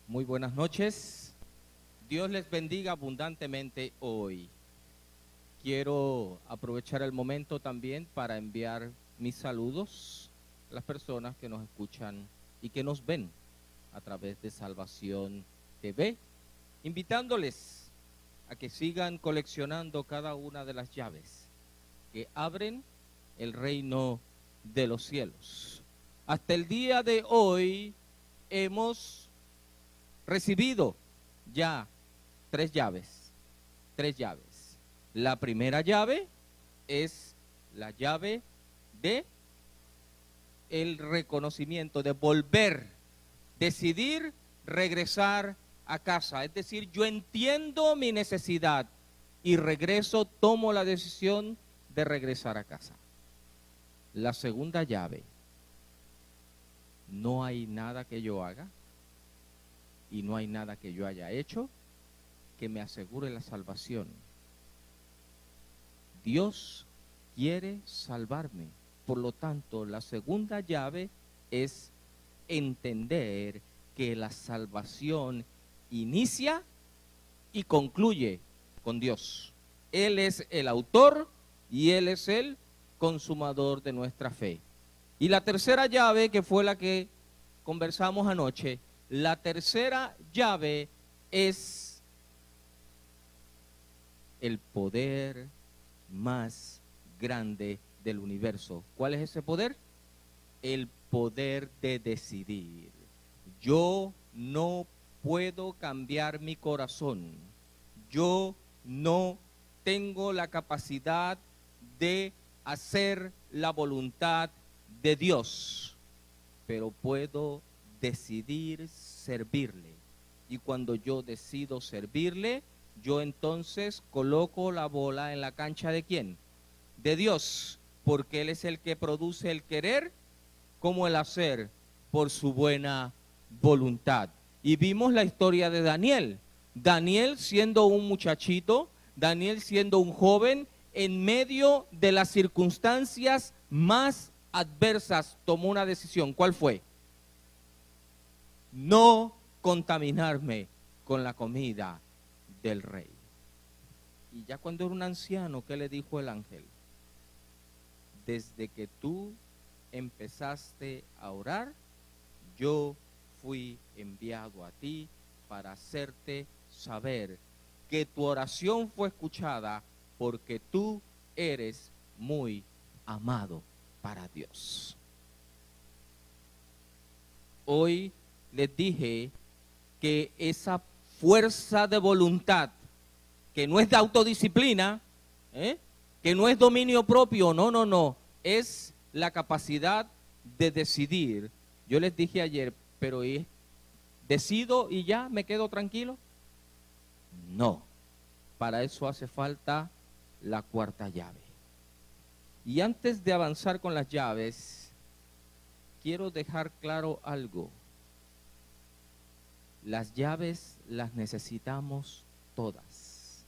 Muy buenas noches. Dios les bendiga abundantemente hoy. Quiero aprovechar el momento también para enviar mis saludos a las personas que nos escuchan y que nos ven a través de Salvación TV, invitándoles a que sigan coleccionando cada una de las llaves que abren el reino de los cielos. Hasta el día de hoy hemos recibido ya tres llaves. La primera llave es la llave de el reconocimiento, de volver, decidir regresar a casa. Es decir, yo entiendo mi necesidad y regreso, tomo la decisión de regresar a casa. La segunda llave, no hay nada que yo haga y no hay nada que yo haya hecho que me asegure la salvación. Dios quiere salvarme. Por lo tanto, la segunda llave es entender que la salvación inicia y concluye con Dios. Él es el autor y Él es el consumador de nuestra fe. Y la tercera llave, que fue la que conversamos anoche, la tercera llave es el poder más grande del universo. ¿Cuál es ese poder? El poder de decidir. Yo no puedo cambiar mi corazón. Yo no tengo la capacidad de hacer la voluntad de Dios, pero puedo decidir servirle. Y cuando yo decido servirle, yo entonces coloco la bola en la cancha ¿de quién? De Dios, porque Él es el que produce el querer como el hacer por su buena voluntad. Y vimos la historia de Daniel. Daniel siendo un muchachito, Daniel siendo un joven, en medio de las circunstancias más adversas, tomó una decisión. ¿Cuál fue? No contaminarme con la comida del rey. Y ya cuando era un anciano, ¿qué le dijo el ángel? Desde que tú empezaste a orar, yo fui enviado a ti para hacerte saber que tu oración fue escuchada porque tú eres muy amado para Dios. Hoy les dije que esa fuerza de voluntad, que no es de autodisciplina, que no es dominio propio, no, es la capacidad de decidir. Yo les dije ayer, pero ¿decido y ya me quedo tranquilo? No, para eso hace falta la cuarta llave. Y antes de avanzar con las llaves, quiero dejar claro algo. Las llaves las necesitamos todas,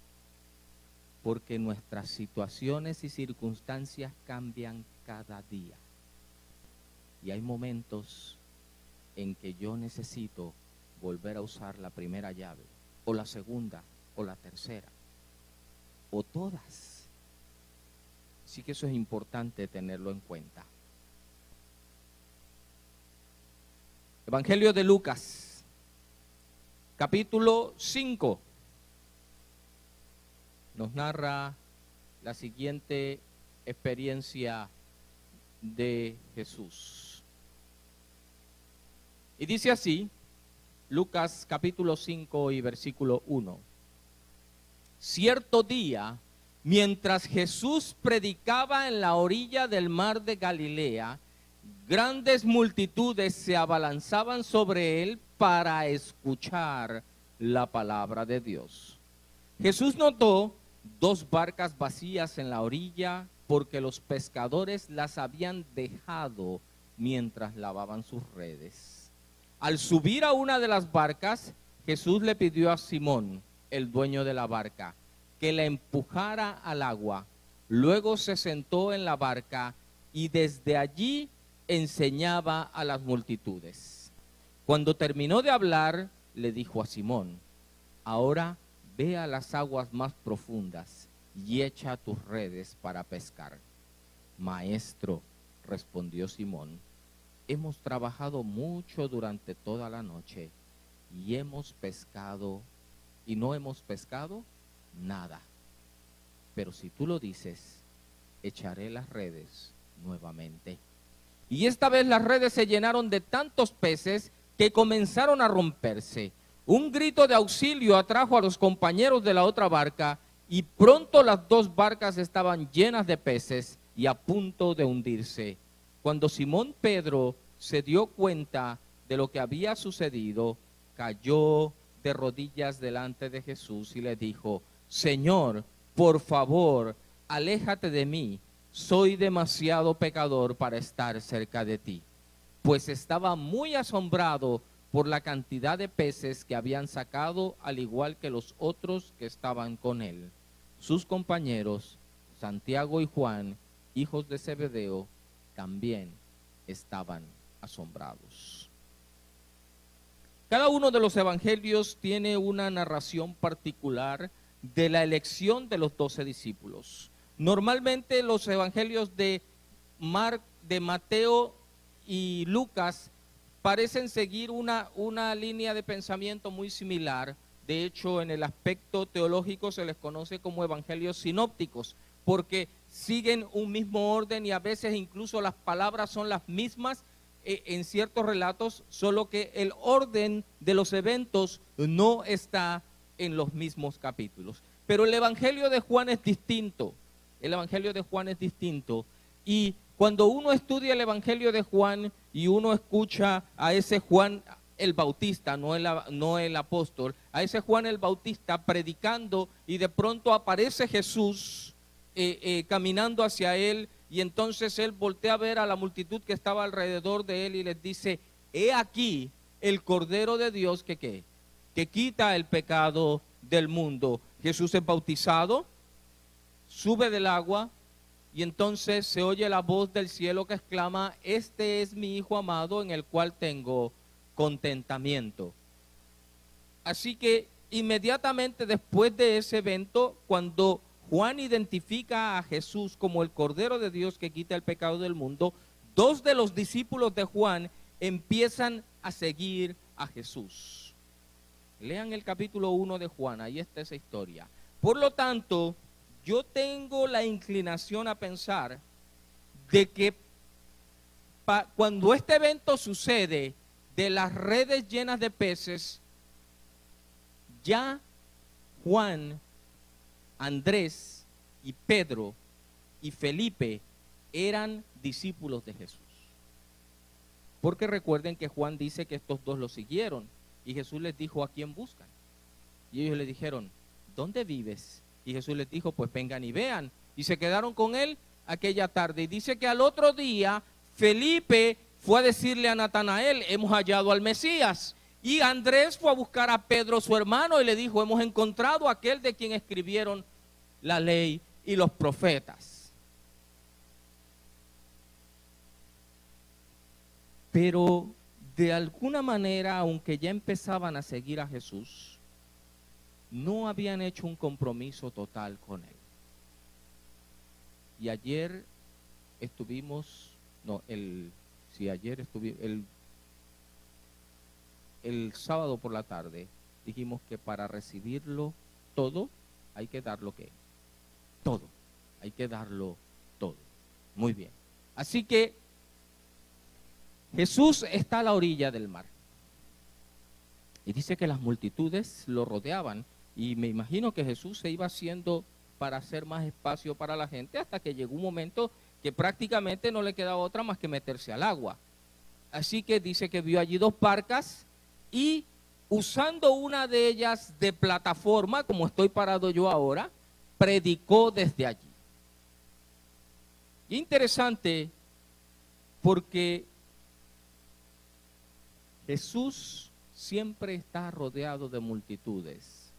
porque nuestras situaciones y circunstancias cambian cada día. Y hay momentos en que yo necesito volver a usar la primera llave, o la segunda, o la tercera, o todas. Así que eso es importante tenerlo en cuenta. Evangelio de Lucas, capítulo 5, nos narra la siguiente experiencia de Jesús. Y dice así, Lucas capítulo 5 y versículo 1. Cierto día, mientras Jesús predicaba en la orilla del mar de Galilea, grandes multitudes se abalanzaban sobre él para escuchar la palabra de Dios. Jesús notó dos barcas vacías en la orilla porque los pescadores las habían dejado mientras lavaban sus redes. Al subir a una de las barcas, Jesús le pidió a Simón, el dueño de la barca, que la empujara al agua. Luego se sentó en la barca y desde allí enseñaba a las multitudes. Cuando terminó de hablar, le dijo a Simón: ahora ve a las aguas más profundas y echa tus redes para pescar. Maestro, respondió Simón, hemos trabajado mucho durante toda la noche y no hemos pescado nada. Pero si tú lo dices, echaré las redes nuevamente. Y esta vez las redes se llenaron de tantos peces que comenzaron a romperse. Un grito de auxilio atrajo a los compañeros de la otra barca y pronto las dos barcas estaban llenas de peces y a punto de hundirse. Cuando Simón Pedro se dio cuenta de lo que había sucedido, cayó de rodillas delante de Jesús y le dijo: Señor, por favor, aléjate de mí, soy demasiado pecador para estar cerca de ti. Pues estaba muy asombrado por la cantidad de peces que habían sacado, al igual que los otros que estaban con él. Sus compañeros, Santiago y Juan, hijos de Zebedeo, también estaban asombrados. Cada uno de los evangelios tiene una narración particular de la elección de los 12 discípulos. Normalmente los evangelios de Mateo y Lucas parecen seguir una línea de pensamiento muy similar. De hecho, en el aspecto teológico se les conoce como evangelios sinópticos, porque siguen un mismo orden y a veces incluso las palabras son las mismas en ciertos relatos, solo que el orden de los eventos no está en los mismos capítulos. Pero el evangelio de Juan es distinto. El evangelio de Juan es distinto. Y cuando uno estudia el evangelio de Juan y uno escucha a ese Juan el Bautista, no el apóstol, a ese Juan el Bautista predicando, y de pronto aparece Jesús caminando hacia él, y entonces él voltea a ver a la multitud que estaba alrededor de él y les dice: he aquí el Cordero de Dios que quita el pecado del mundo. Jesús es bautizado, sube del agua, y entonces se oye la voz del cielo que exclama: este es mi Hijo amado en el cual tengo contentamiento. Así que inmediatamente después de ese evento, cuando Juan identifica a Jesús como el Cordero de Dios que quita el pecado del mundo, dos de los discípulos de Juan empiezan a seguir a Jesús. Lean el capítulo 1 de Juan, ahí está esa historia. Por lo tanto, yo tengo la inclinación a pensar de que cuando este evento sucede, de las redes llenas de peces, ya Juan, Andrés y Pedro y Felipe eran discípulos de Jesús. Porque recuerden que Juan dice que estos dos lo siguieron y Jesús les dijo: ¿a quién buscan? Y ellos le dijeron: ¿dónde vives? Y Jesús les dijo: pues vengan y vean. Y se quedaron con él aquella tarde. Y dice que al otro día Felipe fue a decirle a Natanael: hemos hallado al Mesías. Y Andrés fue a buscar a Pedro, su hermano, y le dijo: hemos encontrado a aquel de quien escribieron la ley y los profetas. Pero de alguna manera, aunque ya empezaban a seguir a Jesús, no habían hecho un compromiso total con él. Y ayer estuvimos, el sábado por la tarde dijimos que para recibirlo todo hay que darlo ¿qué? Todo, hay que darlo todo. Muy bien. Así que Jesús está a la orilla del mar. Y dice que las multitudes lo rodeaban. Y me imagino que Jesús se iba haciendo para hacer más espacio para la gente, hasta que llegó un momento que prácticamente no le quedaba otra más que meterse al agua. Así que dice que vio allí dos barcas y usando una de ellas de plataforma, como estoy parado yo ahora, predicó desde allí. Y interesante porque Jesús siempre está rodeado de multitudes,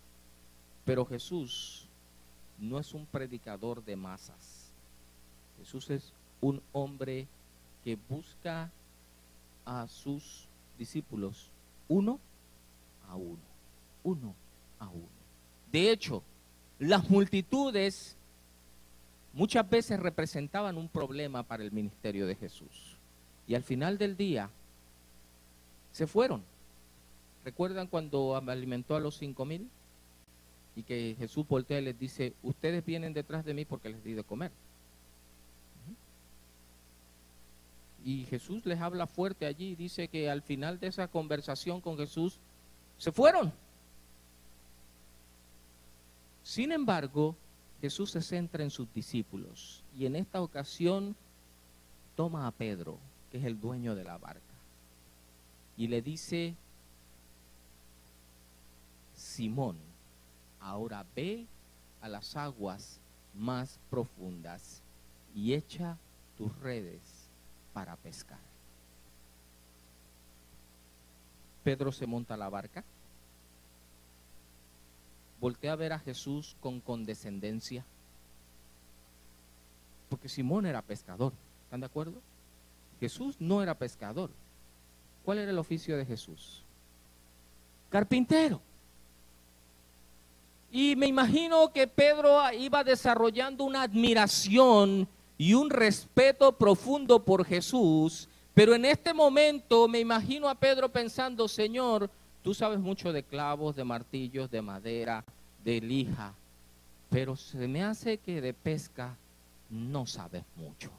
pero Jesús no es un predicador de masas. Jesús es un hombre que busca a sus discípulos uno a uno, uno a uno. De hecho, las multitudes muchas veces representaban un problema para el ministerio de Jesús. Y al final del día, se fueron. ¿Recuerdan cuando alimentó a los 5,000? Y que Jesús voltea y les dice, ustedes vienen detrás de mí porque les di de comer. Y Jesús les habla fuerte allí y dice que al final de esa conversación con Jesús, se fueron. Sin embargo, Jesús se centra en sus discípulos y en esta ocasión toma a Pedro, que es el dueño de la barca, y le dice, Simón, ahora ve a las aguas más profundas y echa tus redes para pescar. Pedro se monta a la barca, voltea a ver a Jesús con condescendencia, porque Simón era pescador, ¿están de acuerdo? Jesús no era pescador. ¿Cuál era el oficio de Jesús? Carpintero. Y me imagino que Pedro iba desarrollando una admiración y un respeto profundo por Jesús, pero en este momento me imagino a Pedro pensando, Señor, tú sabes mucho de clavos, de martillos, de madera, de lija, pero se me hace que de pesca no sabes mucho.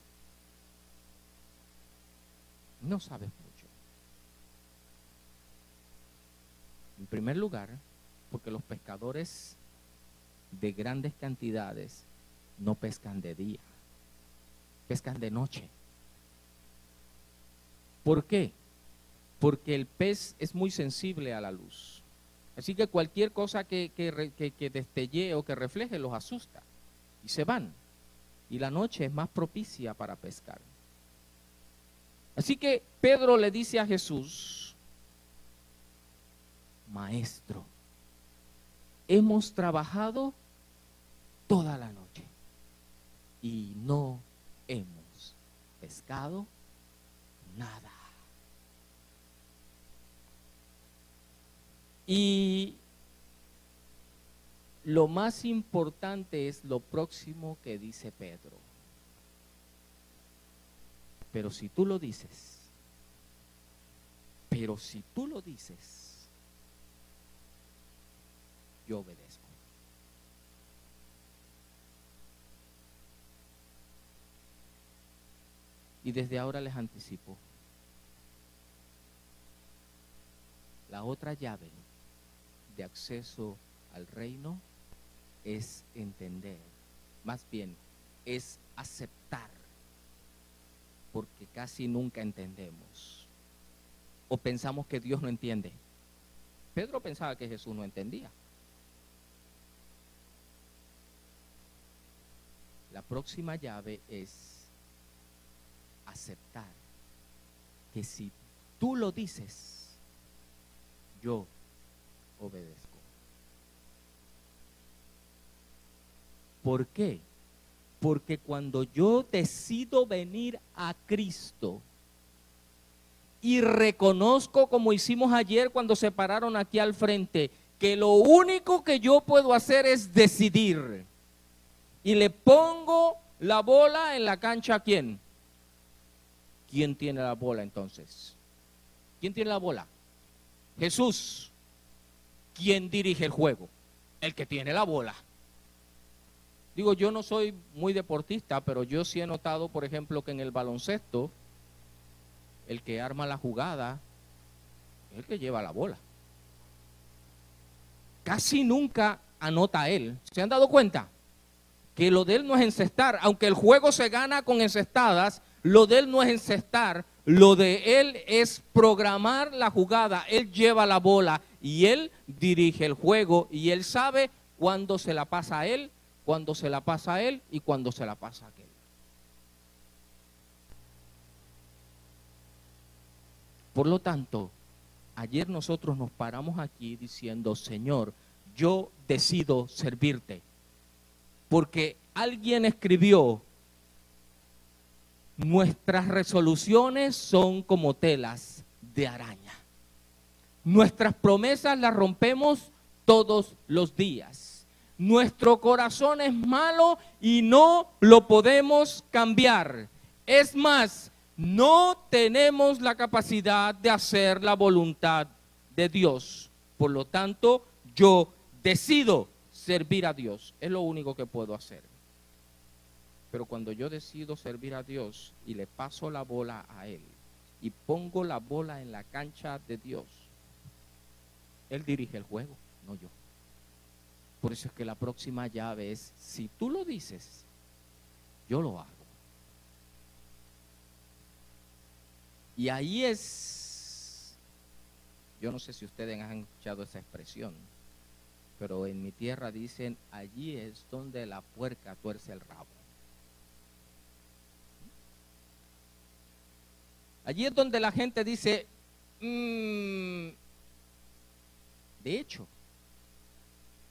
No sabes mucho. En primer lugar, porque los pescadores de grandes cantidades no pescan de día, pescan de noche. ¿Por qué? Porque el pez es muy sensible a la luz. Así que cualquier cosa que destellee o que refleje los asusta y se van. Y la noche es más propicia para pescar. Así que Pedro le dice a Jesús, Maestro, hemos trabajado toda la noche y no hemos pescado nada. Y lo más importante es lo próximo que dice Pedro. Pero si tú lo dices, yo obedezco. Y desde ahora les anticipo, la otra llave de acceso al reino es entender, más bien es aceptar, porque casi nunca entendemos o pensamos que Dios no entiende. Pedro pensaba que Jesús no entendía. La próxima llave es aceptar que si tú lo dices, yo obedezco. ¿Por qué? Porque cuando yo decido venir a Cristo y reconozco, como hicimos ayer cuando se pararon aquí al frente, que lo único que yo puedo hacer es decidir, y le pongo la bola en la cancha, ¿a quién? ¿Quién tiene la bola entonces? ¿Quién tiene la bola? Jesús. ¿Quién dirige el juego? El que tiene la bola. Digo, yo no soy muy deportista, pero yo sí he notado, por ejemplo, que en el baloncesto, el que arma la jugada es el que lleva la bola. Casi nunca anota él. ¿Se han dado cuenta? Que lo de él no es encestar, aunque el juego se gana con encestadas, lo de él no es encestar, lo de él es programar la jugada. Él lleva la bola y él dirige el juego y él sabe cuándo se la pasa a él, cuándo se la pasa a él y cuándo se la pasa a aquel. Por lo tanto, ayer nosotros nos paramos aquí diciendo, Señor, yo decido servirte. Porque alguien escribió, nuestras resoluciones son como telas de araña. Nuestras promesas las rompemos todos los días. Nuestro corazón es malo y no lo podemos cambiar. Es más, no tenemos la capacidad de hacer la voluntad de Dios. Por lo tanto, yo decido servir a Dios. Es lo único que puedo hacer. Pero cuando yo decido servir a Dios y le paso la bola a Él y pongo la bola en la cancha de Dios, Él dirige el juego, no yo. Por eso es que la próxima llave es, si tú lo dices, yo lo hago. Y ahí es, yo no sé si ustedes han escuchado esa expresión, pero en mi tierra dicen, allí es donde la puerca tuerce el rabo. Allí es donde la gente dice, de hecho,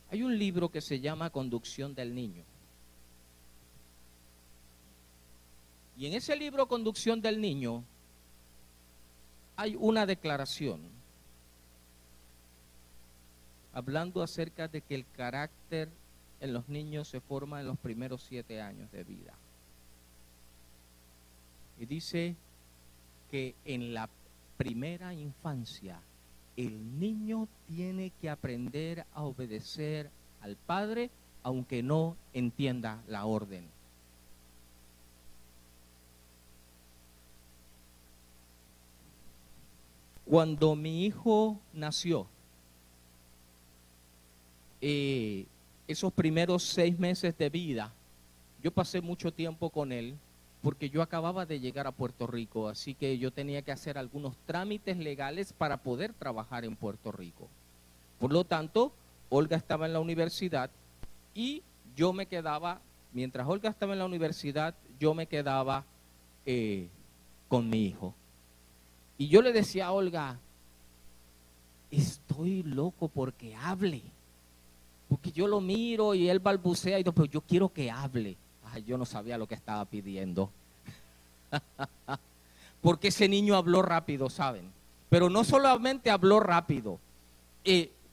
hay un libro que se llama Conducción del Niño. Y en ese libro, Conducción del Niño, hay una declaración hablando acerca de que el carácter en los niños se forma en los primeros 7 años de vida. Y dice que en la primera infancia el niño tiene que aprender a obedecer al padre aunque no entienda la orden. Cuando mi hijo nació, esos primeros 6 meses de vida, yo pasé mucho tiempo con él porque yo acababa de llegar a Puerto Rico, así que yo tenía que hacer algunos trámites legales para poder trabajar en Puerto Rico. Por lo tanto, Olga estaba en la universidad y yo me quedaba, mientras Olga estaba en la universidad, yo me quedaba con mi hijo. Y yo le decía a Olga, estoy loco porque hable. Porque yo lo miro y él balbucea y digo, pero yo quiero que hable. Ay, yo no sabía lo que estaba pidiendo. Porque ese niño habló rápido, ¿saben? Pero no solamente habló rápido.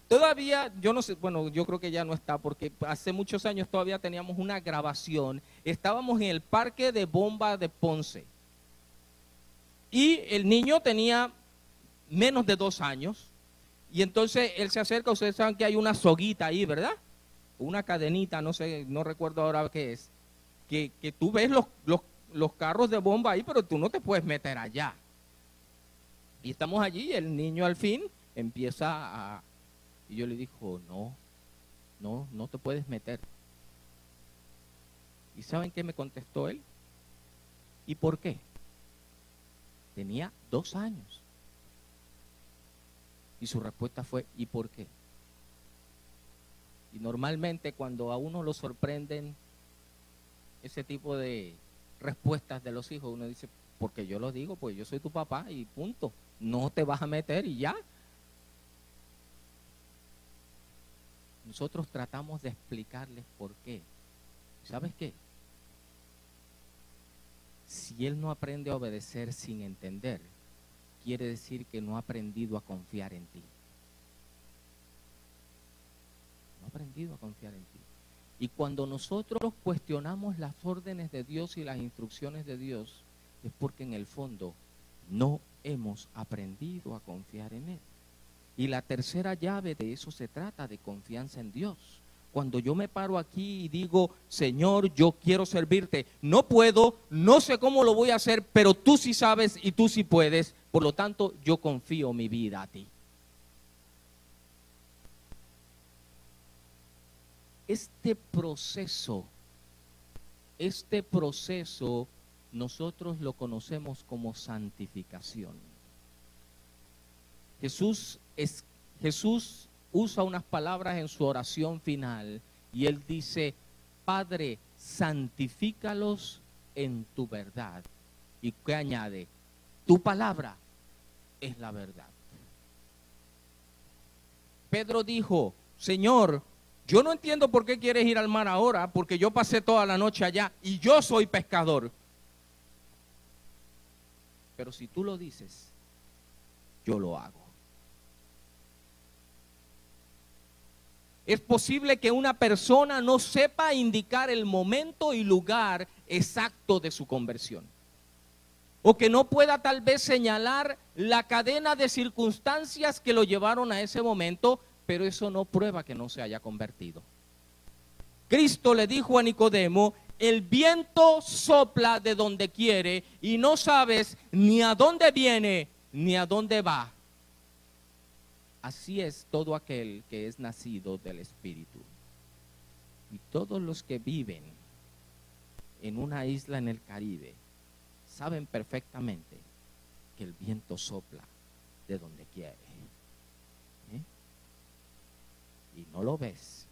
Todavía, yo no sé, bueno, yo creo que ya no está, porque hace muchos años todavía teníamos una grabación. Estábamos en el parque de bomba de Ponce. Y el niño tenía menos de 2 años. Y entonces él se acerca, ustedes saben que hay una soguita ahí, ¿verdad? Una cadenita, no sé, no recuerdo ahora qué es. Que tú ves los carros de bomba ahí, pero tú no te puedes meter allá. Y estamos allí y el niño al fin empieza a... Y yo le digo, no te puedes meter. ¿Y saben qué me contestó él? ¿Y por qué? Tenía 2 años. Y su respuesta fue, ¿y por qué? Y normalmente cuando a uno lo sorprenden ese tipo de respuestas de los hijos, uno dice, porque yo lo digo, pues yo soy tu papá y punto. No te vas a meter y ya. Nosotros tratamos de explicarles por qué. ¿Sabes qué? Si él no aprende a obedecer sin entender, quiere decir que no ha aprendido a confiar en ti. No ha aprendido a confiar en ti. Y cuando nosotros cuestionamos las órdenes de Dios y las instrucciones de Dios, es porque en el fondo no hemos aprendido a confiar en Él. Y la tercera llave de eso se trata, de confianza en Dios. Cuando yo me paro aquí y digo, Señor, yo quiero servirte, no puedo, no sé cómo lo voy a hacer, pero tú sí sabes y tú sí puedes, por lo tanto, yo confío mi vida a ti. Este proceso nosotros lo conocemos como santificación. Jesús usa unas palabras en su oración final y él dice, Padre, santifícalos en tu verdad. ¿Y qué añade? Tu palabra es la verdad. Pedro dijo, Señor, yo no entiendo por qué quieres ir al mar ahora, porque yo pasé toda la noche allá y yo soy pescador. Pero si tú lo dices, yo lo hago. Es posible que una persona no sepa indicar el momento y lugar exacto de su conversión. O que no pueda tal vez señalar la cadena de circunstancias que lo llevaron a ese momento, pero eso no prueba que no se haya convertido. Cristo le dijo a Nicodemo: el viento sopla de donde quiere y no sabes ni a dónde viene ni a dónde va. Así es todo aquel que es nacido del Espíritu. Y todos los que viven en una isla en el Caribe saben perfectamente que el viento sopla de donde quiere. ¿Eh? Y no lo ves,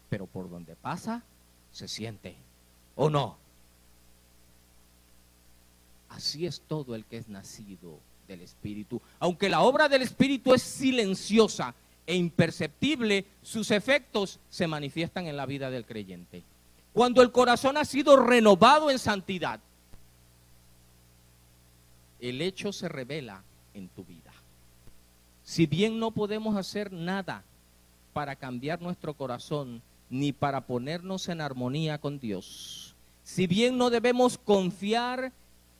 pero por donde pasa se siente, ¿o no? Así es todo el que es nacido del Espíritu. Aunque la obra del Espíritu es silenciosa e imperceptible, sus efectos se manifiestan en la vida del creyente. Cuando el corazón ha sido renovado en santidad, el hecho se revela en tu vida. Si bien no podemos hacer nada para cambiar nuestro corazón, ni para ponernos en armonía con Dios, si bien no debemos confiar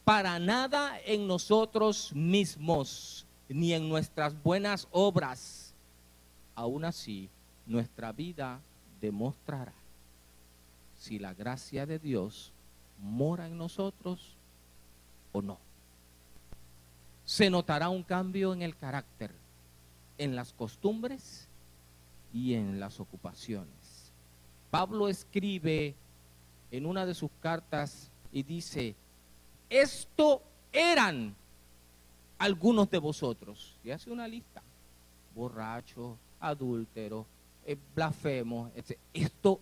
para nada en nosotros mismos, ni en nuestras buenas obras, aún así nuestra vida demostrará si la gracia de Dios mora en nosotros o no. Se notará un cambio en el carácter, en las costumbres y en las ocupaciones. Pablo escribe en una de sus cartas y dice: esto eran algunos de vosotros. Y hace una lista: borrachos, adúlteros, blasfemos, etc. Esto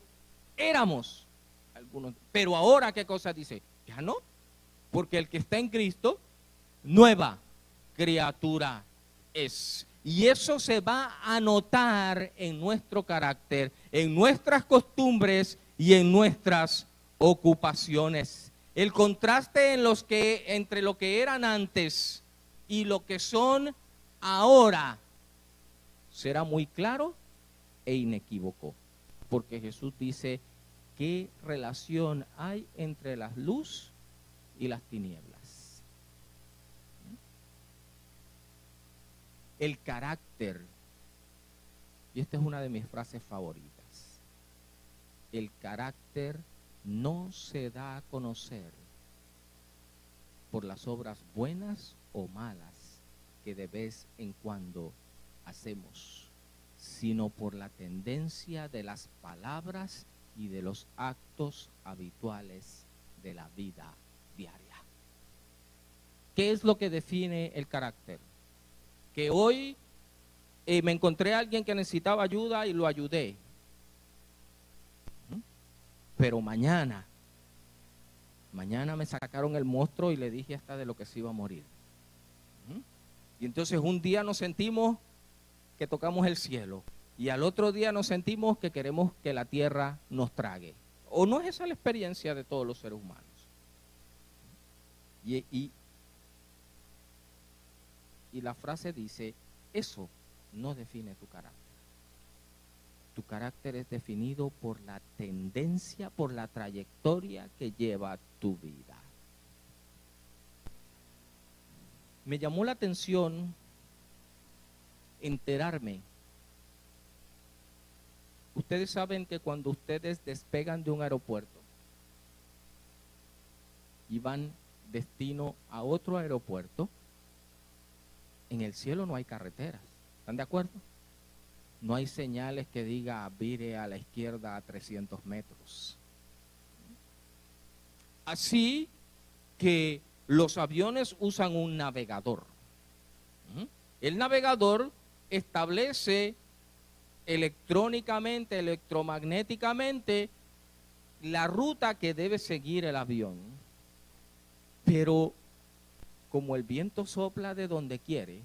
éramos algunos. Pero ahora, ¿qué cosa dice? Ya no, porque el que está en Cristo, nueva criatura es. Y eso se va a notar en nuestro carácter, en nuestras costumbres y en nuestras ocupaciones. El contraste entre lo que eran antes y lo que son ahora será muy claro e inequívoco, porque Jesús dice: ¿qué relación hay entre la luz y las tinieblas? El carácter, y esta es una de mis frases favoritas, el carácter no se da a conocer por las obras buenas o malas que de vez en cuando hacemos, sino por la tendencia de las palabras y de los actos habituales de la vida diaria. ¿Qué es lo que define el carácter? Que hoy me encontré a alguien que necesitaba ayuda y lo ayudé. Pero mañana me sacaron el monstruo y le dije hasta de lo que se iba a morir. Y entonces un día nos sentimos que tocamos el cielo y al otro día nos sentimos que queremos que la tierra nos trague. ¿O no es esa la experiencia de todos los seres humanos? Y la frase dice: eso no define tu carácter. Tu carácter es definido por la tendencia, por la trayectoria que lleva tu vida. Me llamó la atención enterarme. Ustedes saben que cuando ustedes despegan de un aeropuerto y van destino a otro aeropuerto, en el cielo no hay carreteras. ¿Están de acuerdo? No hay señales que diga vire a la izquierda a 300 metros. Así que los aviones usan un navegador. El navegador establece electrónicamente, electromagnéticamente, la ruta que debe seguir el avión. Pero como el viento sopla de donde quiere,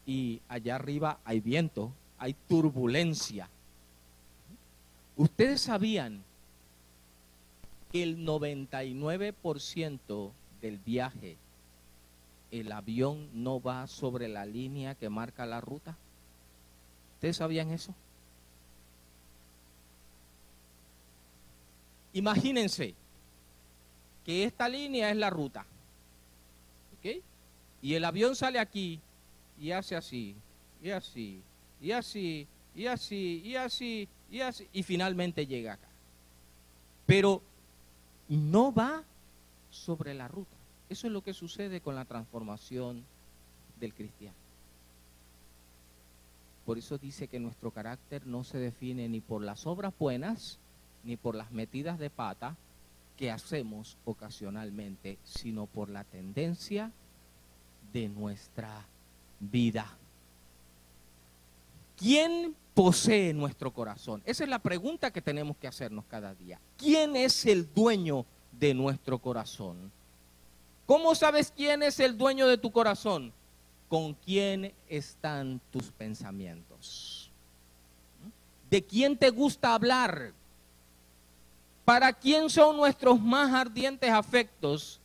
y allá arriba hay viento, hay turbulencia. Ustedes sabían que el 99% del viaje, el avión no va sobre la línea que marca la ruta. ¿Ustedes sabían eso? Imagínense que esta línea es la ruta, ¿ok? Y el avión sale aquí y hace así, y así, y así, y así, y así, y así, y finalmente llega acá. Pero no va sobre la ruta. Eso es lo que sucede con la transformación del cristiano. Por eso dice que nuestro carácter no se define ni por las obras buenas, ni por las metidas de pata que hacemos ocasionalmente, sino por la tendencia de nuestra vida. ¿Quién posee nuestro corazón? Esa es la pregunta que tenemos que hacernos cada día. ¿Quién es el dueño de nuestro corazón? ¿Cómo sabes quién es el dueño de tu corazón? ¿Con quién están tus pensamientos? ¿De quién te gusta hablar? ¿Para quién son nuestros más ardientes afectos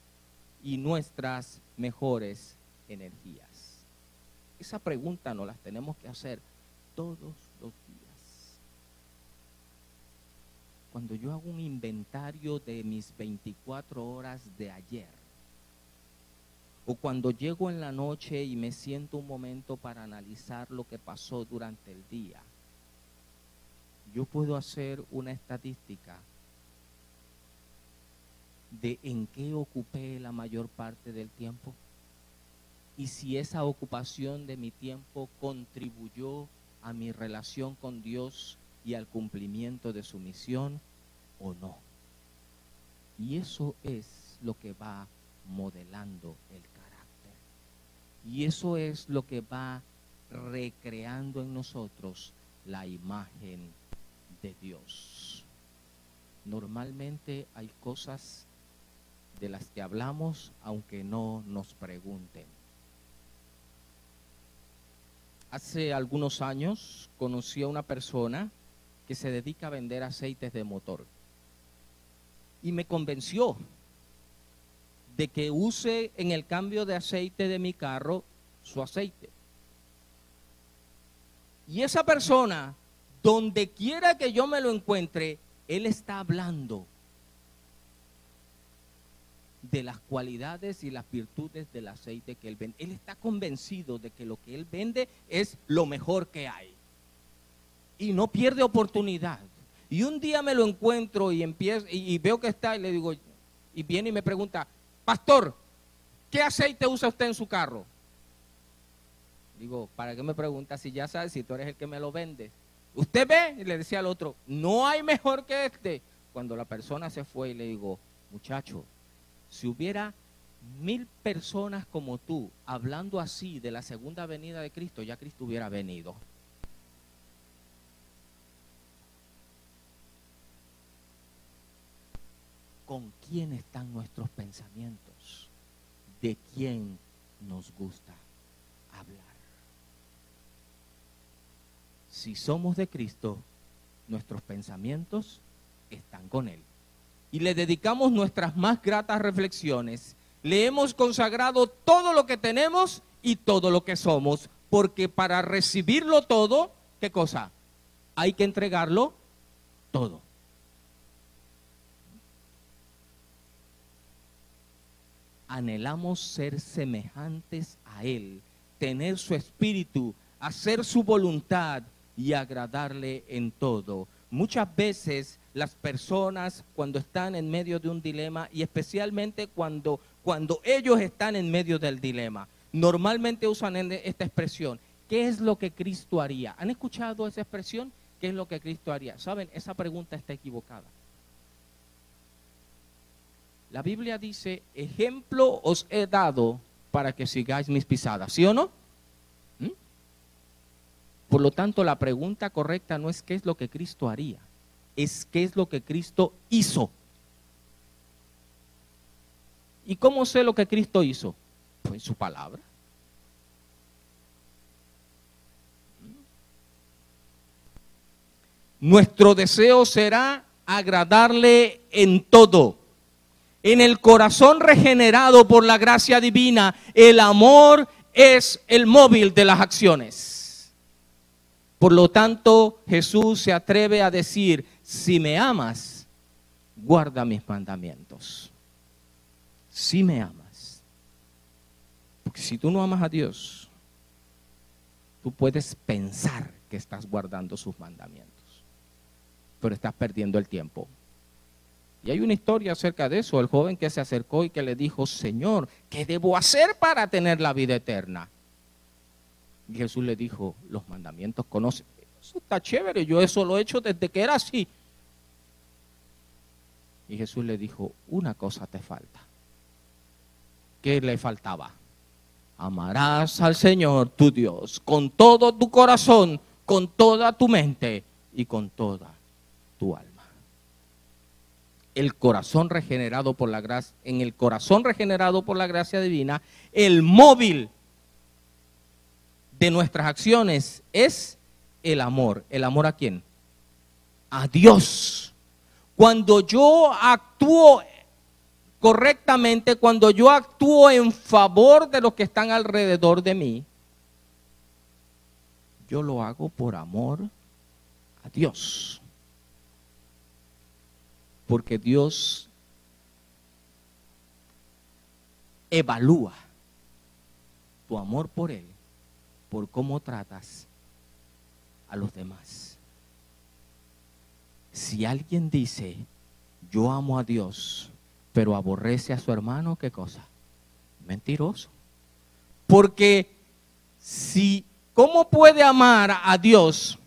y nuestras mejores energías? Esa pregunta nos las tenemos que hacer todos los días. Cuando yo hago un inventario de mis 24 horas de ayer, o cuando llego en la noche y me siento un momento para analizar lo que pasó durante el día, yo puedo hacer una estadística de en qué ocupé la mayor parte del tiempo y si esa ocupación de mi tiempo contribuyó a mi relación con Dios y al cumplimiento de su misión o no. Y eso es lo que va modelando el carácter. Y eso es lo que va recreando en nosotros la imagen de Dios. Normalmente hay cosas de las que hablamos aunque no nos pregunten. Hace algunos años conocí a una persona que se dedica a vender aceites de motor y me convenció de que use en el cambio de aceite de mi carro su aceite. Y esa persona, donde quiera que yo me lo encuentre, él está hablando de las cualidades y las virtudes del aceite que él vende. Él está convencido de que lo que él vende es lo mejor que hay. Y no pierde oportunidad. Y un día me lo encuentro y empiezo y veo que está y le digo, y viene y me pregunta, pastor, ¿qué aceite usa usted en su carro? Digo, ¿para qué me pregunta si ya sabes, si tú eres el que me lo vende? ¿Usted ve? Y le decía al otro, no hay mejor que este. Cuando la persona se fue y le digo, muchacho, si hubiera 1000 personas como tú hablando así de la segunda venida de Cristo, ya Cristo hubiera venido. ¿Con quién están nuestros pensamientos? ¿De quién nos gusta hablar? Si somos de Cristo, nuestros pensamientos están con Él. Y le dedicamos nuestras más gratas reflexiones. Le hemos consagrado todo lo que tenemos y todo lo que somos, porque para recibirlo todo, ¿qué cosa? Hay que entregarlo todo. Anhelamos ser semejantes a Él, tener su espíritu, hacer su voluntad y agradarle en todo. Muchas veces las personas cuando están en medio de un dilema y especialmente cuando ellos están en medio del dilema, normalmente usan esta expresión, ¿qué es lo que Cristo haría? ¿Han escuchado esa expresión? ¿Qué es lo que Cristo haría? ¿Saben? Esa pregunta está equivocada. La Biblia dice, ejemplo os he dado para que sigáis mis pisadas, ¿sí o no? Por lo tanto, la pregunta correcta no es qué es lo que Cristo haría, es qué es lo que Cristo hizo. ¿Y cómo sé lo que Cristo hizo? Pues en su palabra. Nuestro deseo será agradarle en todo. En el corazón regenerado por la gracia divina, el amor es el móvil de las acciones. Por lo tanto, Jesús se atreve a decir, si me amas, guarda mis mandamientos. Si me amas. Porque si tú no amas a Dios, tú puedes pensar que estás guardando sus mandamientos, pero estás perdiendo el tiempo. Y hay una historia acerca de eso, el joven que se acercó y que le dijo, Señor, ¿qué debo hacer para tener la vida eterna? Y Jesús le dijo, los mandamientos conoces. Eso está chévere, yo eso lo he hecho desde que era así. Y Jesús le dijo, una cosa te falta. ¿Qué le faltaba? Amarás al Señor tu Dios con todo tu corazón, con toda tu mente y con toda tu alma. El corazón regenerado por la gracia, en el corazón regenerado por la gracia divina, el móvil de nuestras acciones es el amor. ¿El amor a quién? A Dios. Cuando yo actúo correctamente, cuando yo actúo en favor de los que están alrededor de mí, yo lo hago por amor a Dios. Porque Dios evalúa tu amor por Él, por cómo tratas a los demás. Si alguien dice, yo amo a Dios, pero aborrece a su hermano, ¿qué cosa? Mentiroso. Porque ¿cómo puede amar a Dios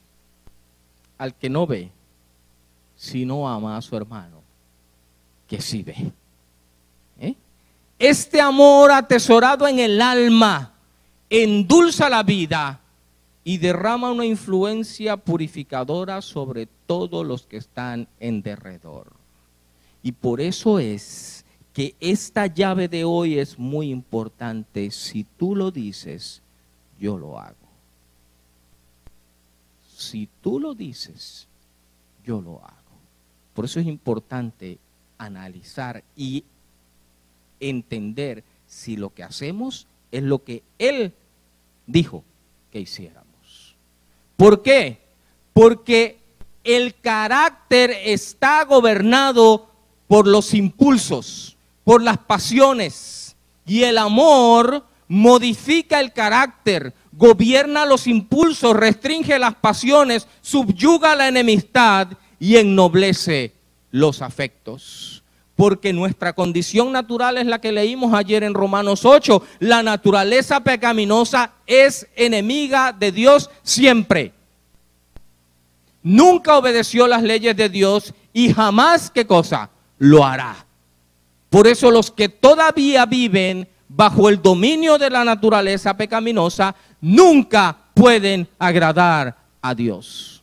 al que no ve, si no ama a su hermano que sí ve? Este amor atesorado en el alma endulza la vida y derrama una influencia purificadora sobre todos los que están en derredor. Y por eso es que esta llave de hoy es muy importante. Si tú lo dices, yo lo hago. Si tú lo dices, yo lo hago. Por eso es importante analizar y entender si lo que hacemos es lo que Él dijo que hiciéramos. ¿Por qué? Porque el carácter está gobernado por los impulsos, por las pasiones, y el amor modifica el carácter, gobierna los impulsos, restringe las pasiones, subyuga la enemistad y ennoblece los afectos. Porque nuestra condición natural es la que leímos ayer en Romanos 8. La naturaleza pecaminosa es enemiga de Dios siempre. Nunca obedeció las leyes de Dios y jamás, ¿qué cosa? Lo hará. Por eso los que todavía viven bajo el dominio de la naturaleza pecaminosa nunca pueden agradar a Dios.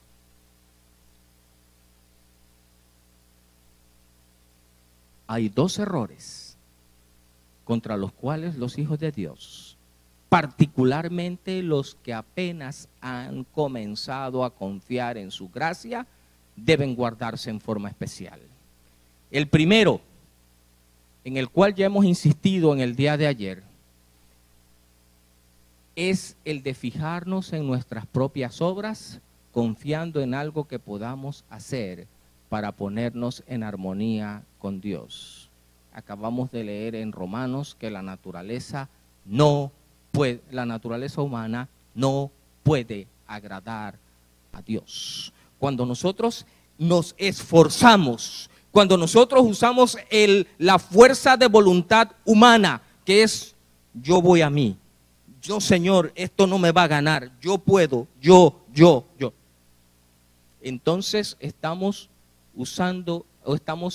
Hay dos errores contra los cuales los hijos de Dios, particularmente los que apenas han comenzado a confiar en su gracia, deben guardarse en forma especial. El primero, en el cual ya hemos insistido en el día de ayer, es el de fijarnos en nuestras propias obras, confiando en algo que podamos hacer para ponernos en armonía con Dios. Acabamos de leer en Romanos que la naturaleza humana no puede agradar a Dios. Cuando nosotros nos esforzamos, cuando nosotros usamos la fuerza de voluntad humana, que es yo voy a mí, yo Señor, esto no me va a ganar, yo puedo, yo. Entonces estamos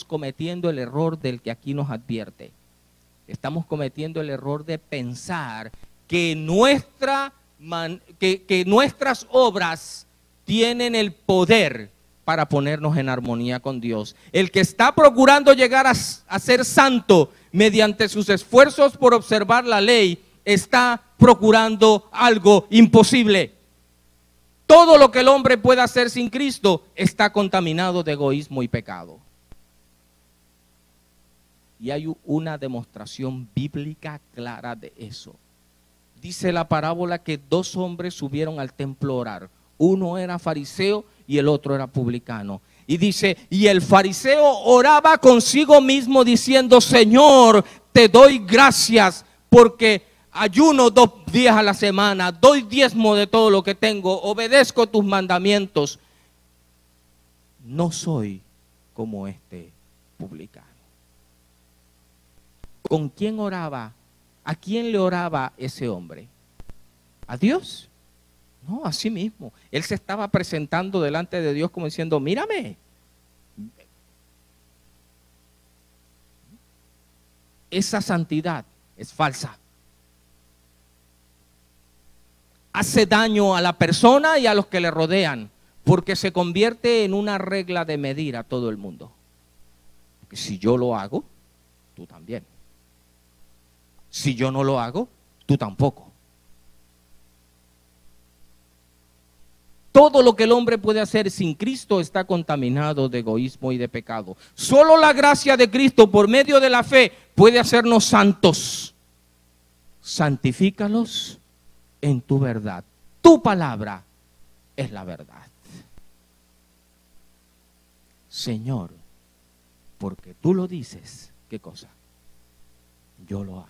cometiendo el error del que aquí nos advierte. Estamos cometiendo el error de pensar que nuestras obras tienen el poder para ponernos en armonía con Dios. El que está procurando llegar a ser santo mediante sus esfuerzos por observar la ley, está procurando algo imposible. Todo lo que el hombre puede hacer sin Cristo está contaminado de egoísmo y pecado. Y hay una demostración bíblica clara de eso. Dice la parábola que dos hombres subieron al templo a orar. Uno era fariseo y el otro era publicano. Y dice, y el fariseo oraba consigo mismo diciendo, Señor, te doy gracias porque ayuno 2 días a la semana, doy diezmo de todo lo que tengo, obedezco tus mandamientos. No soy como este publicano. ¿Con quién oraba? ¿A quién le oraba ese hombre? ¿A Dios? No, a sí mismo. Él se estaba presentando delante de Dios como diciendo, mírame. Esa santidad es falsa. Hace daño a la persona y a los que le rodean, porque se convierte en una regla de medir a todo el mundo. Porque si yo lo hago, tú también. Si yo no lo hago, tú tampoco. Todo lo que el hombre puede hacer sin Cristo está contaminado de egoísmo y de pecado. Solo la gracia de Cristo por medio de la fe puede hacernos santos. Santifícalos en tu verdad. Tu palabra es la verdad. Señor, porque tú lo dices, ¿qué cosa? Yo lo hago.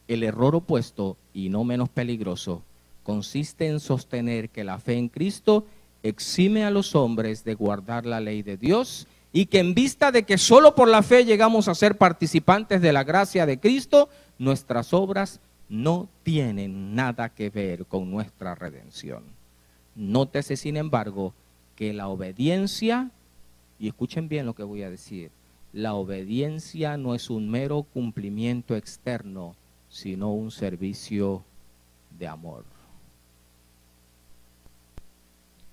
El error opuesto, y no menos peligroso, consiste en sostener que la fe en Cristo exime a los hombres de guardar la ley de Dios y que en vista de que solo por la fe llegamos a ser participantes de la gracia de Cristo, nuestras obras no tienen nada que ver con nuestra redención. Nótese, sin embargo, que la obediencia, y escuchen bien lo que voy a decir, la obediencia no es un mero cumplimiento externo, sino un servicio de amor.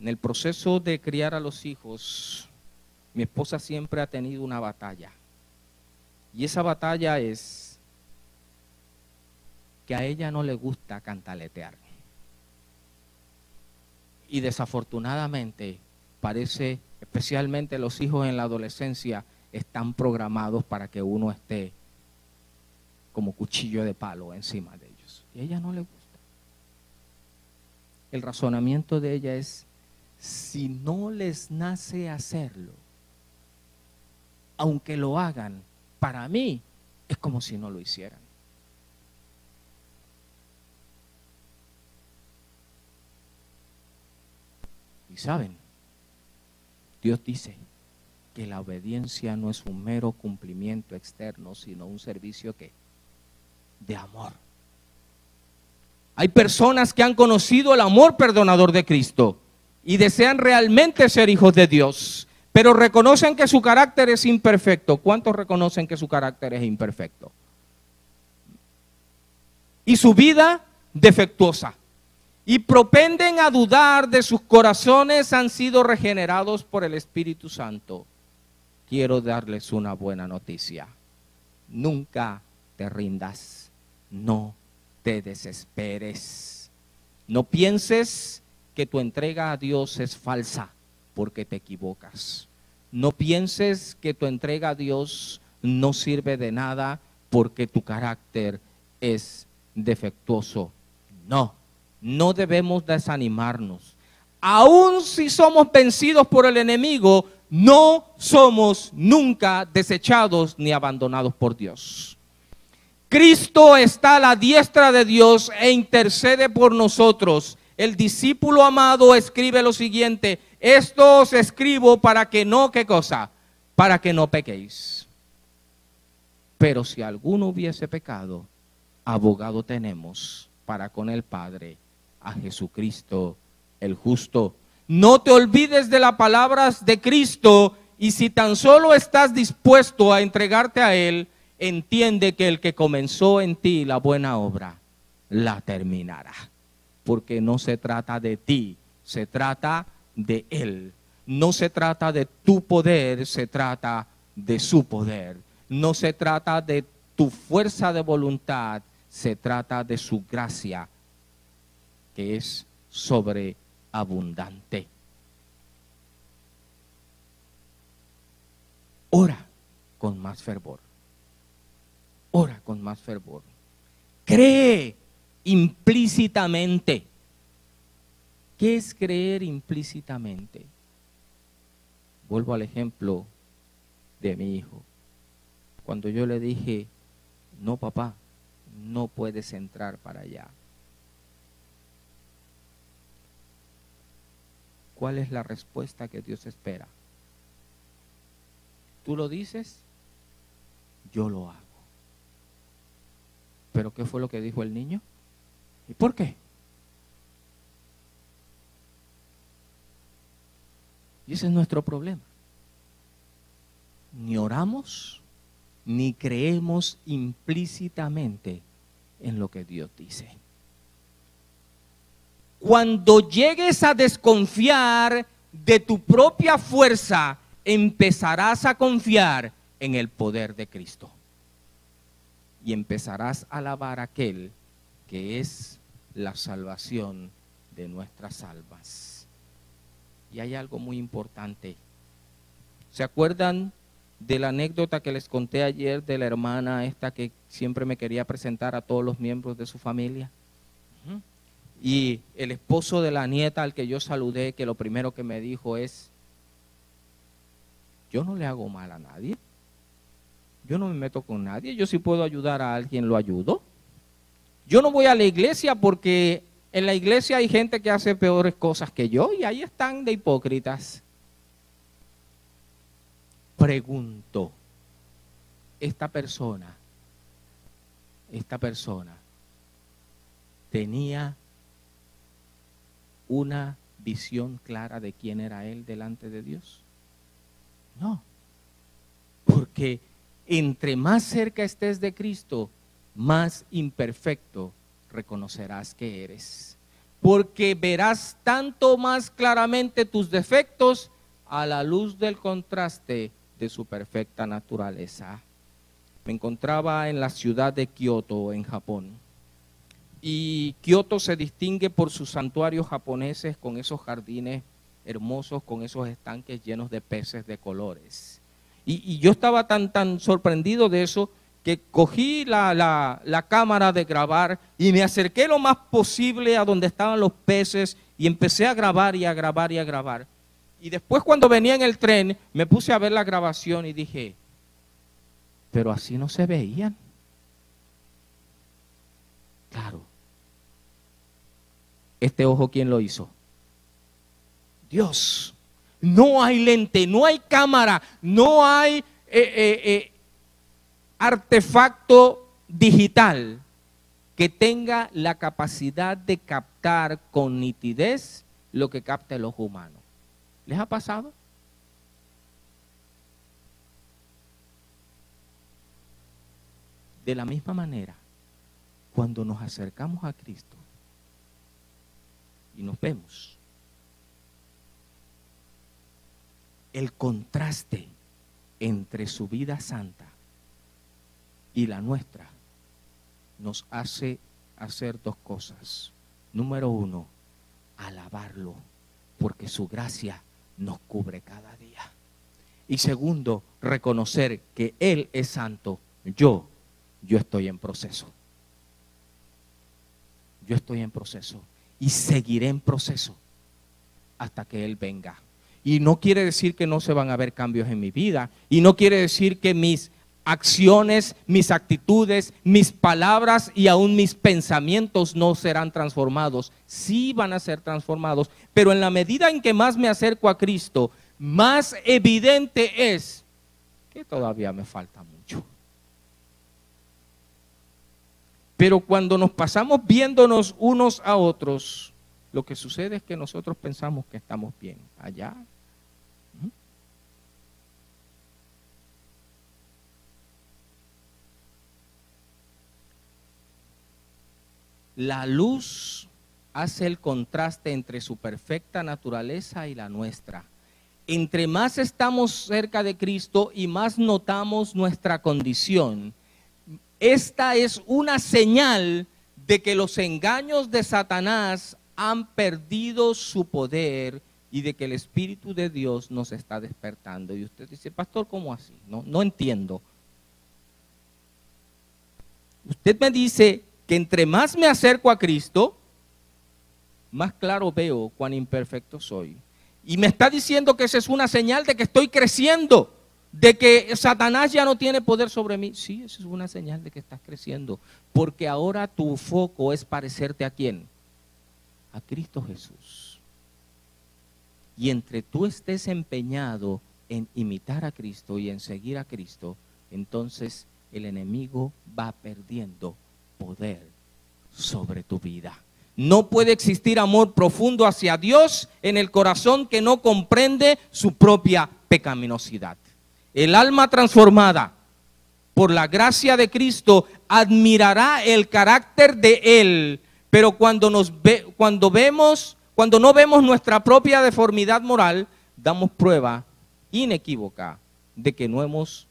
En el proceso de criar a los hijos, mi esposa siempre ha tenido una batalla. Y esa batalla es que a ella no le gusta cantaletear. Y desafortunadamente parece, especialmente los hijos en la adolescencia, están programados para que uno esté como cuchillo de palo encima de ellos. Y a ella no le gusta. El razonamiento de ella es, si no les nace hacerlo, aunque lo hagan, para mí es como si no lo hicieran. Y saben, Dios dice que la obediencia no es un mero cumplimiento externo, sino un servicio que de amor. Hay personas que han conocido el amor perdonador de Cristo y desean realmente ser hijos de Dios, pero reconocen que su carácter es imperfecto. ¿Cuántos reconocen que su carácter es imperfecto? Y su vida defectuosa. Y propenden a dudar de sus corazones han sido regenerados por el Espíritu Santo. Quiero darles una buena noticia. Nunca te rindas. No te desesperes. No pienses que tu entrega a Dios es falsa porque te equivocas. No pienses que tu entrega a Dios no sirve de nada porque tu carácter es defectuoso. No debemos desanimarnos. Aun si somos vencidos por el enemigo, no somos nunca desechados ni abandonados por Dios. Cristo está a la diestra de Dios e intercede por nosotros. El discípulo amado escribe lo siguiente: esto os escribo para que no, ¿qué cosa? Para que no pequéis. Pero si alguno hubiese pecado, abogado tenemos para con el Padre, a Jesucristo el justo. No te olvides de las palabras de Cristo, y si tan solo estás dispuesto a entregarte a Él, entiende que el que comenzó en ti la buena obra, la terminará. Porque no se trata de ti, se trata de Él. No se trata de tu poder, se trata de su poder. No se trata de tu fuerza de voluntad, se trata de su gracia, que es sobreabundante. Ora con más fervor. Ora con más fervor. Cree implícitamente ¿Qué es creer implícitamente? Vuelvo al ejemplo de mi hijo. Cuando yo le dije, no papá, no puedes entrar para allá. ¿Cuál es la respuesta que Dios espera? Tú lo dices, yo lo hago. ¿Pero qué fue lo que dijo el niño? ¿Y por qué? Y ese es nuestro problema. Ni oramos, ni creemos implícitamente en lo que Dios dice. Cuando llegues a desconfiar de tu propia fuerza, empezarás a confiar en el poder de Cristo. Y empezarás a alabar a aquel que es la salvación de nuestras almas. Y hay algo muy importante. ¿Se acuerdan de la anécdota que les conté ayer de la hermana esta que siempre me quería presentar a todos los miembros de su familia? Y el esposo de la nieta al que yo saludé, que lo primero que me dijo es, yo no le hago mal a nadie. Yo no me meto con nadie. Yo si puedo ayudar a alguien, lo ayudo. Yo no voy a la iglesia porque en la iglesia hay gente que hace peores cosas que yo y ahí están de hipócritas. Pregunto, esta persona tenía una visión clara de quién era él delante de Dios. No, porque entre más cerca estés de Cristo, más imperfecto reconocerás que eres. Porque verás tanto más claramente tus defectos a la luz del contraste de su perfecta naturaleza. Me encontraba en la ciudad de Kioto, en Japón. Y Kioto se distingue por sus santuarios japoneses con esos jardines hermosos, con esos estanques llenos de peces de colores. Y yo estaba tan sorprendido de eso que cogí la cámara de grabar y me acerqué lo más posible a donde estaban los peces y empecé a grabar y a grabar y a grabar. Y después cuando venía en el tren me puse a ver la grabación y dije, pero así no se veían. Claro. Este ojo, ¿quién lo hizo? Dios. No hay lente, no hay cámara, no hay artefacto digital que tenga la capacidad de captar con nitidez lo que capta el ojo humano. ¿Les ha pasado? De la misma manera, cuando nos acercamos a Cristo y nos vemos, el contraste entre su vida santa y la nuestra nos hace hacer dos cosas. Número uno, alabarlo, porque su gracia nos cubre cada día. Y segundo, reconocer que Él es santo. Yo estoy en proceso. Yo estoy en proceso y seguiré en proceso hasta que Él venga. Y no quiere decir que no se van a ver cambios en mi vida. Y no quiere decir que mis acciones, mis actitudes, mis palabras y aún mis pensamientos no serán transformados. Sí van a ser transformados. Pero en la medida en que más me acerco a Cristo, más evidente es que todavía me falta mucho. Pero cuando nos pasamos viéndonos unos a otros, lo que sucede es que nosotros pensamos que estamos bien. Allá. La luz hace el contraste entre su perfecta naturaleza y la nuestra. Entre más estamos cerca de Cristo y más notamos nuestra condición, esta es una señal de que los engaños de Satanás han perdido su poder y de que el Espíritu de Dios nos está despertando. Y usted dice, pastor, ¿cómo así? No entiendo. Usted me dice que entre más me acerco a Cristo, más claro veo cuán imperfecto soy. Y me está diciendo que esa es una señal de que estoy creciendo, de que Satanás ya no tiene poder sobre mí. Sí, esa es una señal de que estás creciendo, porque ahora tu foco es parecerte ¿a quién? A Cristo Jesús. Y entre tú estés empeñado en imitar a Cristo y en seguir a Cristo, entonces el enemigo va perdiendo poder sobre tu vida. No puede existir amor profundo hacia Dios en el corazón que no comprende su propia pecaminosidad. El alma transformada por la gracia de Cristo admirará el carácter de Él, pero cuando no vemos nuestra propia deformidad moral, damos prueba inequívoca de que no hemos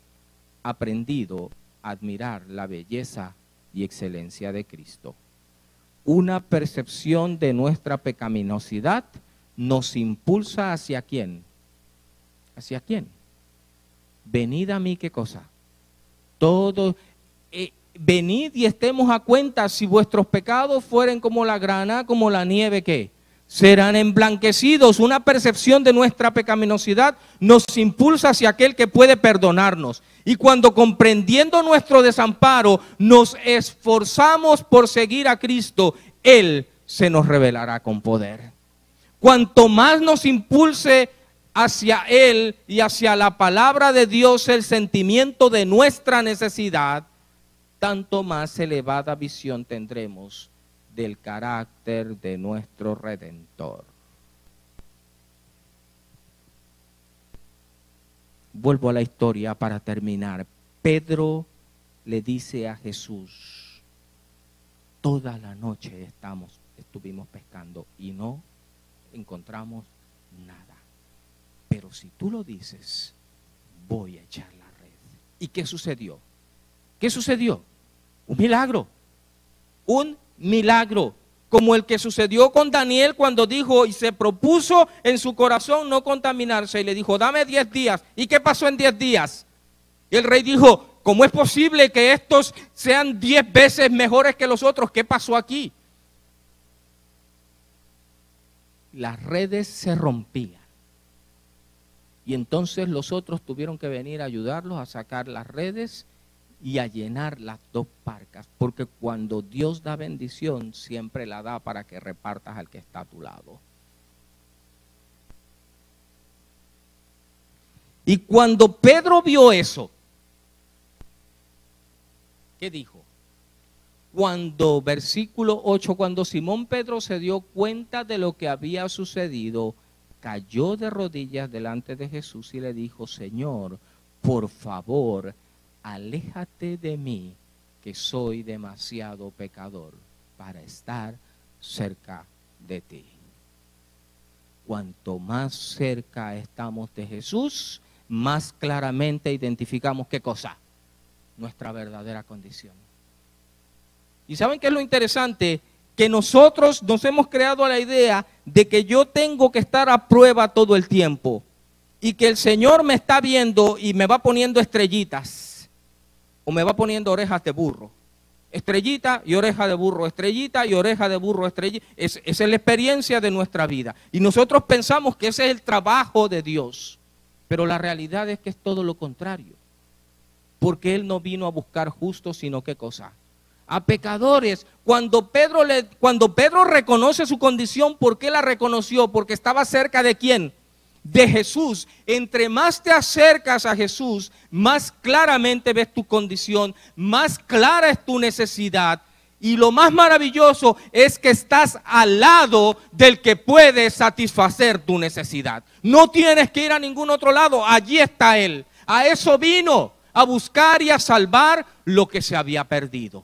aprendido a admirar la belleza y excelencia de Cristo. Una percepción de nuestra pecaminosidad nos impulsa ¿hacia quién? ¿Hacia quién? Venid a mí, ¿qué cosa? Venid y estemos a cuenta, si vuestros pecados fueren como la grana, como la nieve, ¿qué? Serán emblanquecidos. Una percepción de nuestra pecaminosidad nos impulsa hacia aquel que puede perdonarnos. Y cuando comprendiendo nuestro desamparo nos esforzamos por seguir a Cristo, Él se nos revelará con poder. Cuanto más nos impulse hacia Él y hacia la palabra de Dios el sentimiento de nuestra necesidad, tanto más elevada visión tendremos del carácter de nuestro Redentor. Vuelvo a la historia para terminar. Pedro le dice a Jesús: toda la noche estuvimos pescando y no encontramos nada. Pero si tú lo dices, voy a echar la red. ¿Y qué sucedió? ¿Qué sucedió? Un milagro. Un milagro. Como el que sucedió con Daniel cuando dijo y se propuso en su corazón no contaminarse. Y le dijo, dame 10 días. ¿Y qué pasó en 10 días? Y el rey dijo, ¿cómo es posible que estos sean 10 veces mejores que los otros? ¿Qué pasó aquí? Las redes se rompían. Y entonces los otros tuvieron que venir a ayudarlos a sacar las redes y a llenar las 2 barcas. Porque cuando Dios da bendición, siempre la da para que repartas al que está a tu lado. Y cuando Pedro vio eso, ¿qué dijo? Cuando, versículo 8, cuando Simón Pedro se dio cuenta de lo que había sucedido, cayó de rodillas delante de Jesús y le dijo, Señor, por favor, aléjate de mí, que soy demasiado pecador para estar cerca de ti. Cuanto más cerca estamos de Jesús, más claramente identificamos ¿qué cosa? Nuestra verdadera condición. ¿Y saben qué es lo interesante? Que nosotros nos hemos creado la idea de que yo tengo que estar a prueba todo el tiempo y que el Señor me está viendo y me va poniendo estrellitas o me va poniendo orejas de burro. Estrellita y oreja de burro, estrellita y oreja de burro, estrellita. Esa es la experiencia de nuestra vida. Y nosotros pensamos que ese es el trabajo de Dios. Pero la realidad es que es todo lo contrario. Porque Él no vino a buscar justos, sino ¿qué cosa? A pecadores. Cuando Pedro reconoce su condición, ¿por qué la reconoció? Porque estaba cerca de ¿quién? De Jesús. Entre más te acercas a Jesús, más claramente ves tu condición, más clara es tu necesidad. Y lo más maravilloso es que estás al lado del que puede satisfacer tu necesidad. No tienes que ir a ningún otro lado, allí está Él. A eso vino, a buscar y a salvar lo que se había perdido.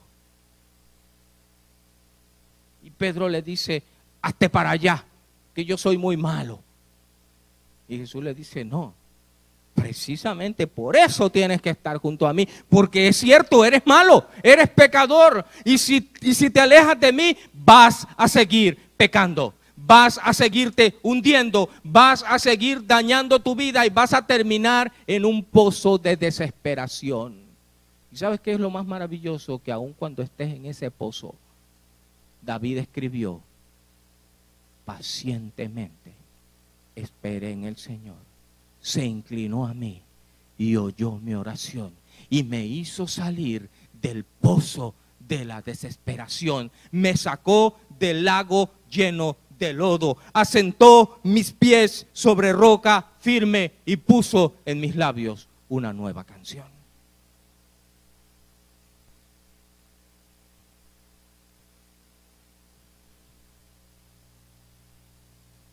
Y Pedro le dice, hazte para allá, que yo soy muy malo. Y Jesús le dice, no, precisamente por eso tienes que estar junto a mí, porque es cierto, eres malo, eres pecador, y si te alejas de mí, vas a seguir pecando, vas a seguirte hundiendo, vas a seguir dañando tu vida y vas a terminar en un pozo de desesperación. ¿Y sabes qué es lo más maravilloso? Que aun cuando estés en ese pozo, David escribió, pacientemente esperé en el Señor. Se inclinó a mí y oyó mi oración y me hizo salir del pozo de la desesperación. Me sacó del lago lleno de lodo, asentó mis pies sobre roca firme y puso en mis labios una nueva canción.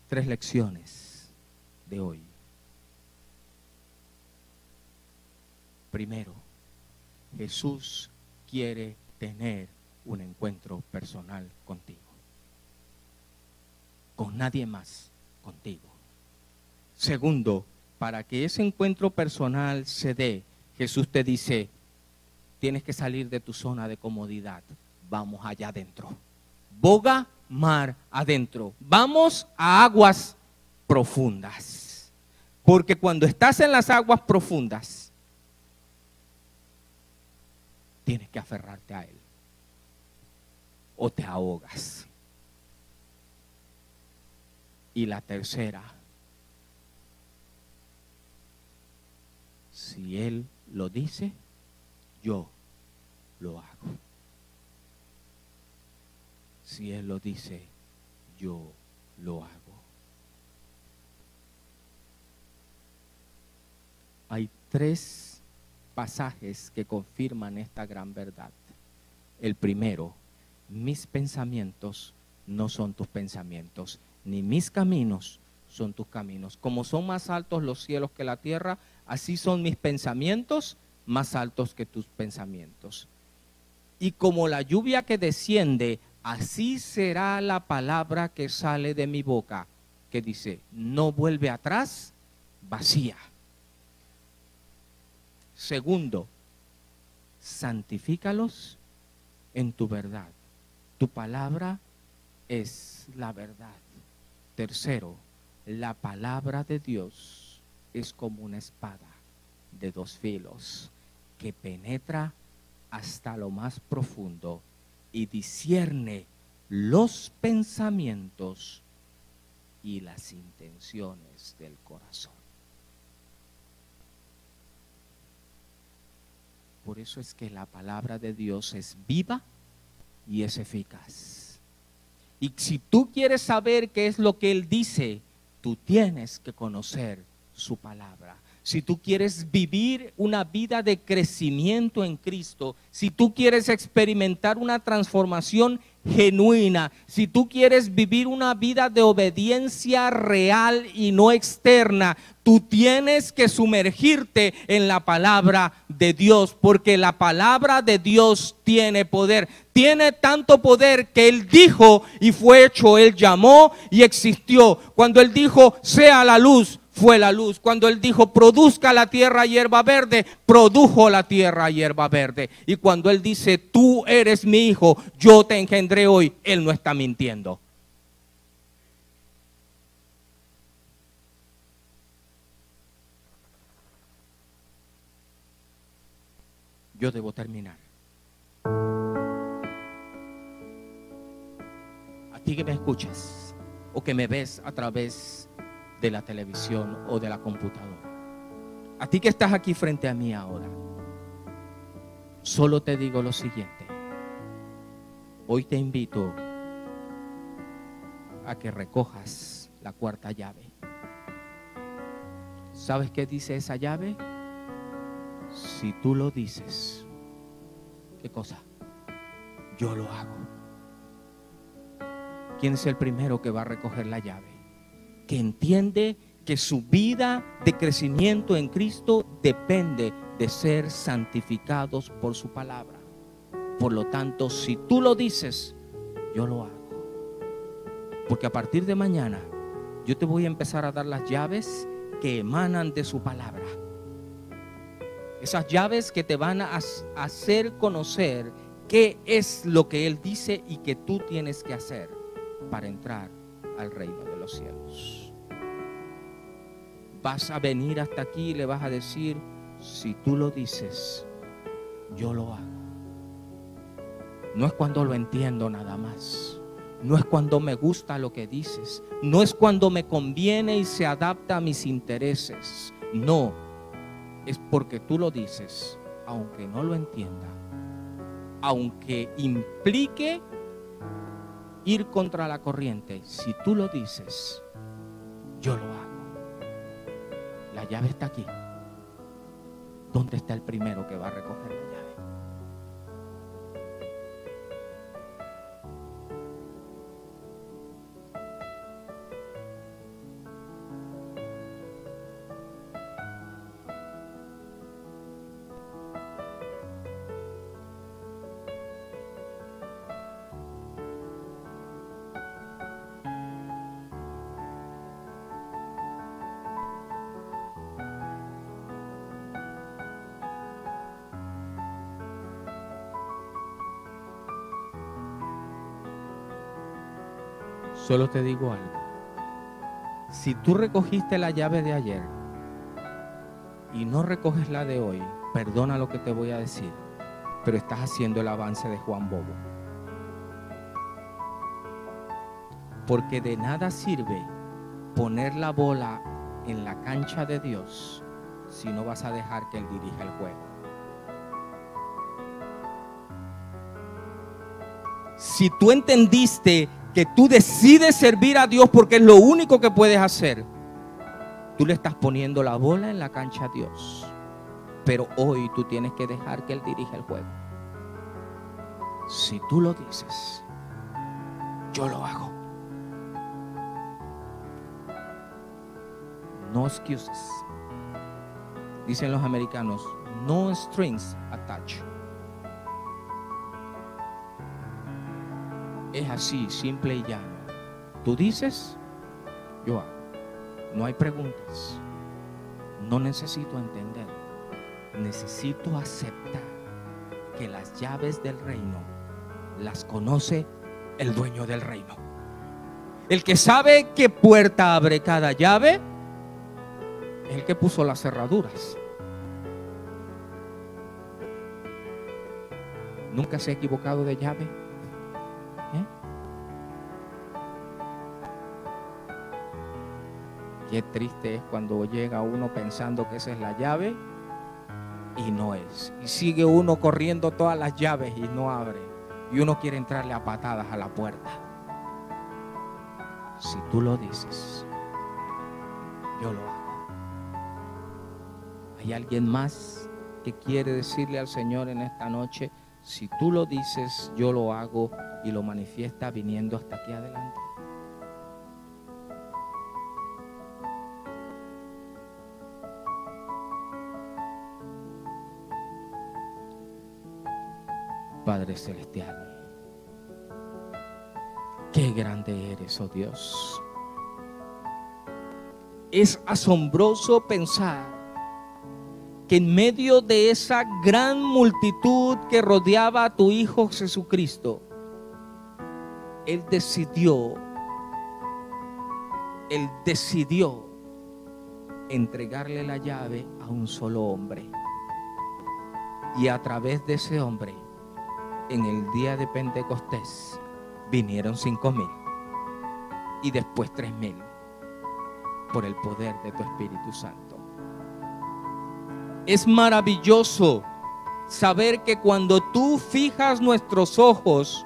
Tres lecciones de hoy. Primero, Jesús quiere tener un encuentro personal contigo. Con nadie más, contigo. Segundo, para que ese encuentro personal se dé, Jesús te dice, tienes que salir de tu zona de comodidad. Vamos allá adentro. Boga mar adentro. Vamos a aguas profundas. Porque cuando estás en las aguas profundas, tienes que aferrarte a Él. O te ahogas. Y la tercera, si Él lo dice, yo lo hago. Si Él lo dice, yo lo hago. Hay tres pasajes que confirman esta gran verdad. El primero, mis pensamientos no son tus pensamientos, ni mis caminos son tus caminos. Como son más altos los cielos que la tierra, así son mis pensamientos más altos que tus pensamientos. Y como la lluvia que desciende, así será la palabra que sale de mi boca, que dice, no vuelve atrás, vacía. Segundo, santifícalos en tu verdad. Tu palabra es la verdad. Tercero, la palabra de Dios es como una espada de dos filos que penetra hasta lo más profundo y discierne los pensamientos y las intenciones del corazón. Por eso es que la palabra de Dios es viva y es eficaz. Y si tú quieres saber qué es lo que Él dice, tú tienes que conocer su palabra. Si tú quieres vivir una vida de crecimiento en Cristo, si tú quieres experimentar una transformación genuina, si tú quieres vivir una vida de obediencia real y no externa, tú tienes que sumergirte en la palabra de Dios, porque la palabra de Dios tiene poder. Tiene tanto poder que Él dijo y fue hecho. Él llamó y existió. Cuando Él dijo, sea la luz, fue la luz. Cuando Él dijo, produzca la tierra hierba verde, produjo la tierra hierba verde. Y cuando Él dice, tú eres mi hijo, yo te engendré hoy, Él no está mintiendo. Yo debo terminar. A ti que me escuchas o que me ves a través de la televisión o de la computadora, a ti que estás aquí frente a mí ahora, solo te digo lo siguiente. Hoy te invito a que recojas la cuarta llave. ¿Sabes qué dice esa llave? Si tú lo dices, ¿qué cosa? Yo lo hago. ¿Quién es el primero que va a recoger la llave? Que entiende que su vida de crecimiento en Cristo depende de ser santificados por su palabra. Por lo tanto, si tú lo dices, yo lo hago. Porque a partir de mañana, yo te voy a empezar a dar las llaves que emanan de su palabra. Esas llaves que te van a hacer conocer qué es lo que Él dice y que tú tienes que hacer para entrar al reino de los cielos. Vas a venir hasta aquí y le vas a decir, si tú lo dices, yo lo hago. No es cuando lo entiendo nada más. No es cuando me gusta lo que dices. No es cuando me conviene y se adapta a mis intereses. No, es porque tú lo dices, aunque no lo entienda, aunque implique ir contra la corriente. Si tú lo dices, yo lo hago. La llave está aquí. ¿Dónde está el primero que va a recoger la llave? Solo te digo algo. Si tú recogiste la llave de ayer y no recoges la de hoy, perdona lo que te voy a decir, pero estás haciendo el avance de Juan Bobo. Porque de nada sirve poner la bola en la cancha de Dios si no vas a dejar que Él dirija el juego. Si tú entendiste que tú decides servir a Dios porque es lo único que puedes hacer, tú le estás poniendo la bola en la cancha a Dios. Pero hoy tú tienes que dejar que Él dirija el juego. Si tú lo dices, yo lo hago. No excuses. Dicen los americanos, no strings attached. Es así, simple y llano. Tú dices, yo hago. No hay preguntas. No necesito entender. Necesito aceptar que las llaves del reino las conoce el dueño del reino. El que sabe qué puerta abre cada llave es el que puso las cerraduras. ¿Nunca se ha equivocado de llave? Qué triste es cuando llega uno pensando que esa es la llave y no es. Y sigue uno corriendo todas las llaves y no abre. Y uno quiere entrarle a patadas a la puerta. Si tú lo dices, yo lo hago. ¿Hay alguien más que quiere decirle al Señor en esta noche? Si tú lo dices, yo lo hago, y lo manifiesta viniendo hasta aquí adelante. Padre Celestial, qué grande eres, oh Dios. Es asombroso pensar que en medio de esa gran multitud que rodeaba a tu Hijo Jesucristo, Él decidió entregarle la llave a un solo hombre. Y a través de ese hombre, en el día de Pentecostés, vinieron 5,000 y después 3,000 por el poder de tu Espíritu Santo. Es maravilloso saber que cuando tú fijas nuestros ojos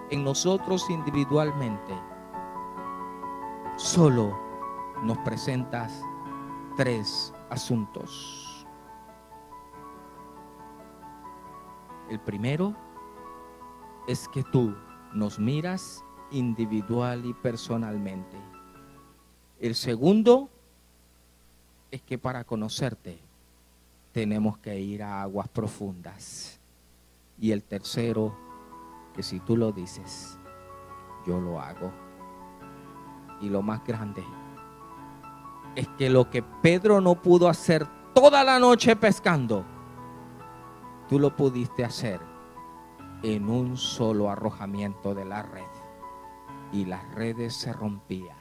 en nosotros individualmente, solo nos presentas 3 asuntos. El primero es que tú nos miras individual y personalmente. El segundo es que para conocerte tenemos que ir a aguas profundas. Y el tercero, que si tú lo dices, yo lo hago. Y lo más grande es que lo que Pedro no pudo hacer toda la noche pescando, tú lo pudiste hacer en un solo arrojamiento de la red. Y las redes se rompían.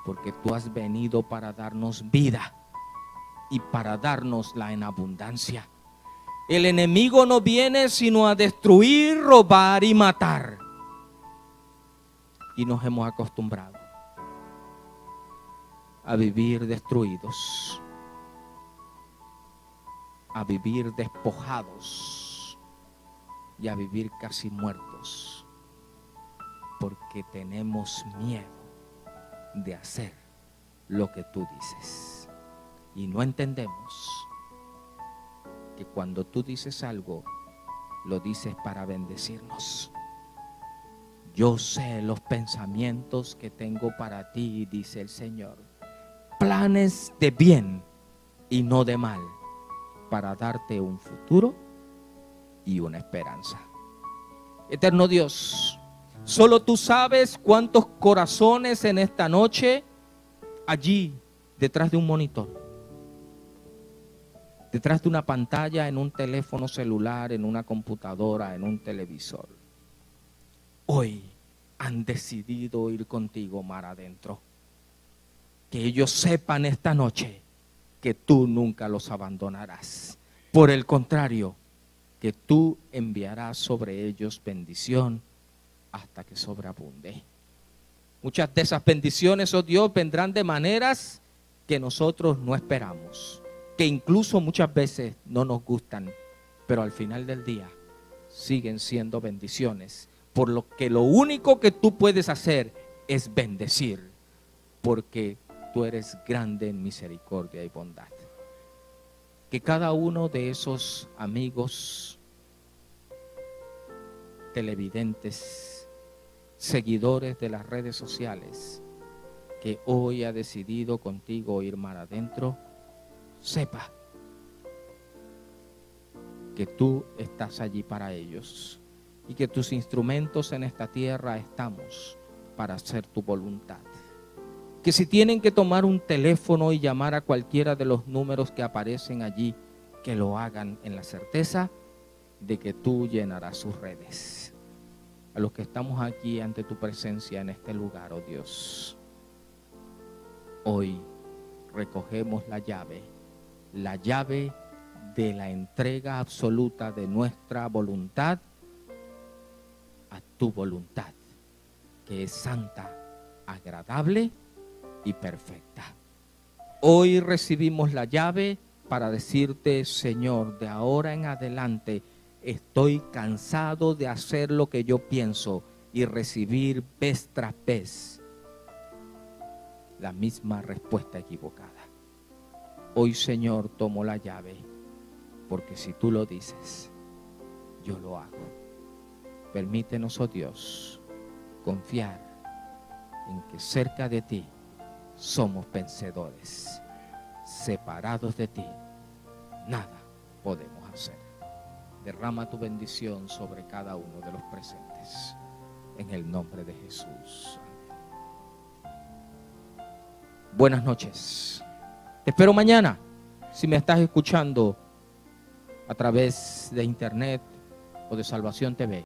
Porque tú has venido para darnos vida y para dárnosla en abundancia. El enemigo no viene sino a destruir, robar y matar. y nos hemos acostumbrado a vivir destruidos, a vivir despojados y a vivir casi muertos, porque tenemos miedo de hacer lo que tú dices. Y no entendemos que cuando tú dices algo, lo dices para bendecirnos. Yo sé los pensamientos que tengo para ti, dice el Señor. Planes de bien y no de mal, para darte un futuro y una esperanza. Eterno Dios, solo tú sabes cuántos corazones en esta noche allí detrás de un monitor, detrás de una pantalla, en un teléfono celular, en una computadora, en un televisor, hoy han decidido ir contigo mar adentro. Que ellos sepan esta noche que tú nunca los abandonarás. Por el contrario, que tú enviarás sobre ellos bendición hasta que sobreabunde. Muchas de esas bendiciones, oh Dios, vendrán de maneras que nosotros no esperamos, que incluso muchas veces no nos gustan, pero al final del día siguen siendo bendiciones, por lo que lo único que tú puedes hacer es bendecir, porque tú eres grande en misericordia y bondad. Que cada uno de esos amigos, televidentes, seguidores de las redes sociales, que hoy ha decidido contigo ir mar adentro, sepa que tú estás allí para ellos y que tus instrumentos en esta tierra estamos para hacer tu voluntad. Que si tienen que tomar un teléfono y llamar a cualquiera de los números que aparecen allí, que lo hagan en la certeza de que tú llenarás sus redes. A los que estamos aquí ante tu presencia en este lugar, oh Dios, hoy recogemos la llave de la entrega absoluta de nuestra voluntad a tu voluntad, que es santa, agradable y perfecta. Hoy recibimos la llave para decirte, Señor, de ahora en adelante estoy cansado de hacer lo que yo pienso y recibir vez tras vez la misma respuesta equivocada. Hoy, Señor, tomo la llave, porque si tú lo dices, yo lo hago. Permítenos, oh Dios, confiar en que cerca de ti somos vencedores. Separados de ti, nada podemos hacer. Derrama tu bendición sobre cada uno de los presentes. En el nombre de Jesús. Buenas noches. Te espero mañana. Si me estás escuchando a través de internet o de Salvación TV.